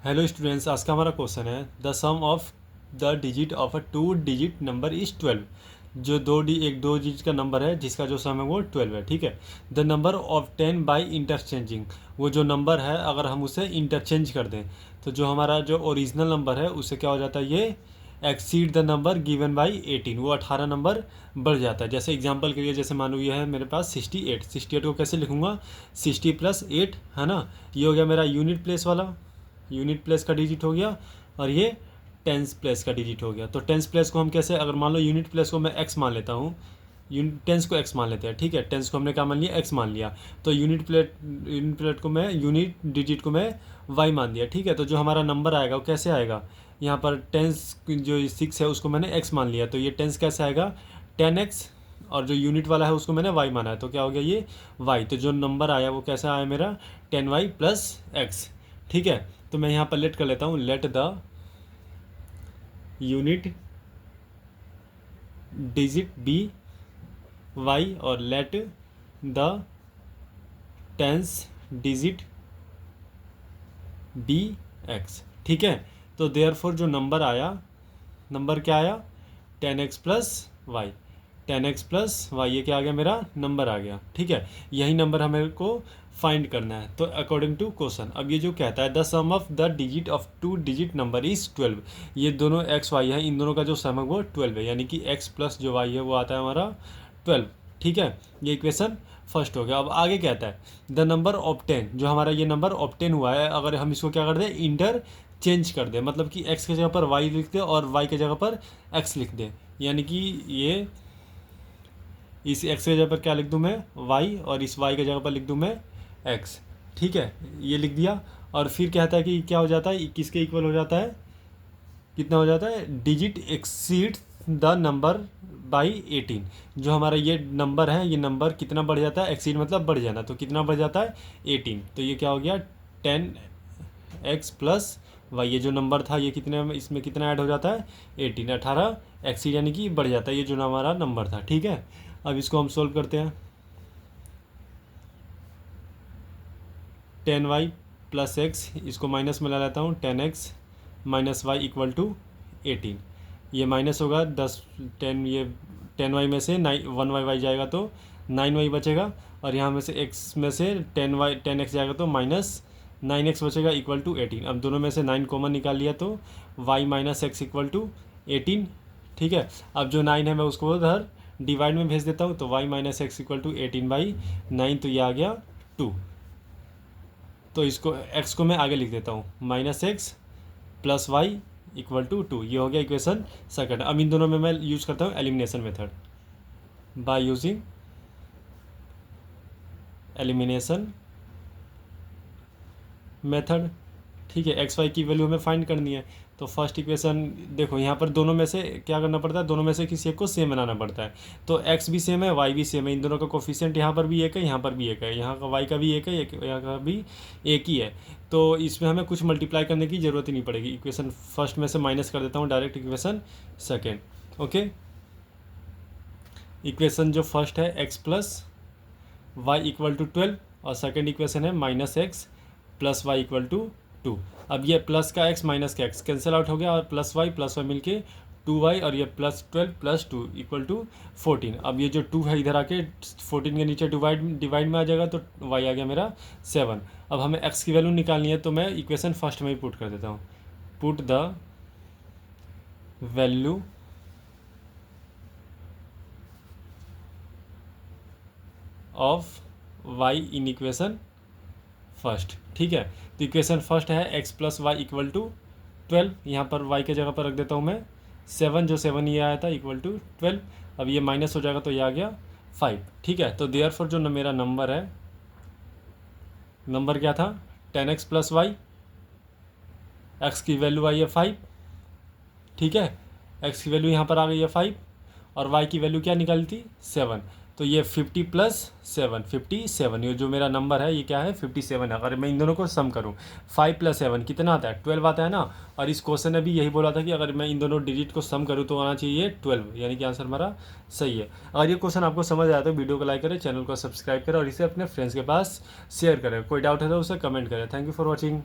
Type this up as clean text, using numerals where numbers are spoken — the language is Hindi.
हेलो स्टूडेंट्स, आज का हमारा क्वेश्चन है the sum of the digit of a 2 digit number is 12। जो एक दो डिजिट का नंबर है जिसका जो सम है वो 12 है। ठीक है। The number of 10 by interchanging, वो जो नंबर है अगर हम उसे इंटरचेंज कर दें तो जो हमारा जो ओरिजिनल नंबर है उससे क्या हो जाता है, ये exceed the number given by 18, वो 18 नंबर बढ़ जाता है। जैसे एग्जांपल के लिए, जैसे मान लो ये है मेरे पास 68 को कैसे लिखूंगा, 60 प्लस 8 है ना, ये हो गया मेरा यूनिट प्लेस वाला, यूनिट प्लेस का डिजिट हो गया, और ये टेंस प्लेस का डिजिट हो गया। तो टेंस प्लेस को हम कैसे, अगर मान लो यूनिट प्लेस को मैं एक्स मान लेता हूँ, टेंस को एक्स मान लेते हैं। ठीक है, टेंस को हमने क्या मान लिया, एक्स मान लिया। तो यूनिट प्लेट को मैं, यूनिट डिजिट को मैं वाई मान दिया। ठीक है, तो जो हमारा नंबर आएगा वो कैसे आएगा, यहाँ पर टेंस जो 6 है उसको मैंने एक्स मान लिया, तो ये टेंस कैसे आएगा, 10x, और जो यूनिट वाला है उसको मैंने वाई माना है, तो क्या हो गया ये वाई। तो जो नंबर आया वो कैसा आया मेरा, 10y प्लस एक्स। ठीक है, तो मैं यहाँ पर लेट कर लेता हूँ, let the unit digit be y और let the tens digit be x. ठीक है, तो देयरफॉर जो नंबर आया, नंबर क्या आया, 10x plus Y, 10x plus Y, ये क्या आ गया, मेरा नंबर आ गया। ठीक है, यही नंबर हमें को फाइंड करना है। तो अकॉर्डिंग टू क्वेश्चन, अब ये जो कहता है the sum of the digit of 2 digit number is 12, ये दोनों एक्स वाई है, इन दोनों का जो सम है वो 12 है, यानी कि एक्स प्लस जो वाई है वो आता है हमारा 12। ठीक है, ये इक्वेशन फर्स्ट हो गया। अब आगे कहता है द नंबर ऑब्टेन, जो हमारा ये नंबर ऑब्टेन हुआ है, अगर हम इसको क्या कर दें, इंटर चेंज कर दें, मतलब कि x की जगह पर y लिख दें और y की जगह पर x लिख दें, यानी कि ये इस x की जगह पर क्या लिख दूं मैं, y, और इस y की जगह पर लिख दूं मैं x। ठीक है, ये लिख दिया। और फिर कहता है कि क्या हो जाता है, किसके इक्वल हो जाता है, कितना हो जाता है, digit exceed the number by 18, जो हमारा ये नंबर है, ये नंबर कितना बढ़ जाता है, एक्सीड मतलब बढ़ जाना, तो कितना बढ़ जाता है 18, तो ये क्या हो गया 10x प्लस वाई, ये जो नंबर था ये कितने, इसमें कितना ऐड हो जाता है 18, 18 एक्सीड यानी कि बढ़ जाता है ये जो हमारा नंबर था। ठीक है, अब इसको हम सोल्व करते हैं, 10y प्लस एक्स, इसको माइनस में ला लेता हूँ, 10x minus Y equal to 18, ये माइनस होगा 10, 10, ये 10y में से 1y जाएगा तो 9y बचेगा, और यहाँ में से x में से 10x जाएगा तो माइनस 9x बचेगा इक्वल टू 18। अब दोनों में से 9 कॉमन निकाल लिया तो y minus x equal to 18। ठीक है, अब जो 9 है मैं उसको उधर डिवाइड में भेज देता हूँ, तो y minus x equal to 18/9, तो ये आ गया 2। तो इसको x को मैं आगे लिख देता हूँ, minus x plus y equal to 2, ये हो गया इक्वेशन सेकंड। अब इन दोनों में मैं यूज करता हूँ elimination method, by using elimination method. ठीक है, एक्स वाई की वैल्यू हमें फाइंड करनी है, तो फर्स्ट इक्वेशन देखो, यहाँ पर दोनों में से क्या करना पड़ता है, दोनों में से किसी एक को सेम बनाना पड़ता है। तो एक्स भी सेम है, वाई भी सेम है, इन दोनों का कोफिशिएंट यहाँ पर भी एक है, यहाँ पर भी एक है, यहाँ का वाई का भी एक है, यहाँ का भी एक ही है, तो इसमें हमें कुछ मल्टीप्लाई करने की ज़रूरत ही नहीं पड़ेगी। इक्वेशन फर्स्ट में से माइनस कर देता हूँ direct equation second. Okay, equation जो फर्स्ट है x plus y equal to 12, और सेकेंड इक्वेशन है minus x plus y equal to 2। अब ये प्लस का x माइनस का x कैंसिल आउट हो गया, और प्लस वाई मिलके 2y, और ये प्लस 12 प्लस 2 इक्वल टू 14। अब ये जो 2 है इधर आके 14 के नीचे डिवाइड में आ जाएगा, तो y आ गया मेरा 7। अब हमें x की वैल्यू निकालनी है, तो मैं इक्वेशन फर्स्ट में ही पुट कर देता हूँ, put the value of y in equation first. ठीक है, तो इक्वेशन फर्स्ट है x plus y equal to 12, यहाँ पर y के जगह पर रख देता हूँ मैं 7, जो 7 ये आया था इक्वल टू 12। अब ये माइनस हो जाएगा तो ये आ गया 5। ठीक है, तो देयरफॉर जो मेरा नंबर है, नंबर क्या था 10x प्लस वाई, एक्स की वैल्यू आई है 5। ठीक है, एक्स की वैल्यू यहाँ पर आ गई है 5, और y की वैल्यू क्या निकाली थी 7, तो ये 50 प्लस 7 57, ये जो मेरा नंबर है ये क्या है 57 है। अगर मैं इन दोनों को सम करूँ, 5 प्लस 7 कितना आता है 12 आता है ना, और इस क्वेश्चन ने भी यही बोला था कि अगर मैं इन दोनों डिजिट को सम करूँ तो आना चाहिए 12, यानी कि आंसर हमारा सही है। अगर ये क्वेश्चन आपको समझ आया तो वीडियो को लाइक करें, चैनल को सब्सक्राइब करें, और इसे अपने फ्रेंड्स के पास शेयर करें। कोई डाउट है तो उसे कमेंट करें। Thank you for watching.